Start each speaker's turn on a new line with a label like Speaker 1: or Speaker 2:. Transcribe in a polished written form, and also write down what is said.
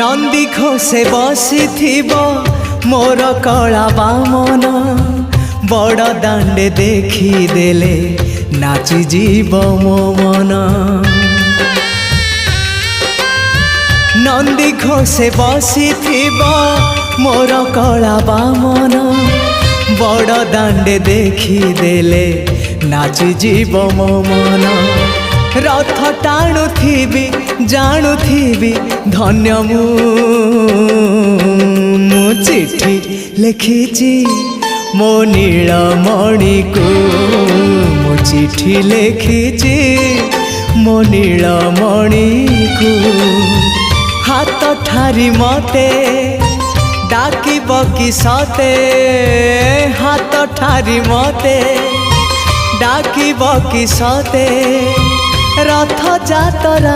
Speaker 1: नंदी घोषे बसी मोर कला बामन बड़ दांडे देखी देले नाची जीव मो मन। नंदी घोषे बसी मोर कला बामन बड़ दांडे देखी देले नाची जीव मो मन। रथ टाणुथिबी जाणुथिबी धन्य मु चिट्ठी लिखिची मो नीलमणि को मु चिट्ठी लिखिची मो नीलमणि को। हाथ ठारी मते डाकिब कि सते हाथ ठारी मते डाकिब कि सते रथ जातरा।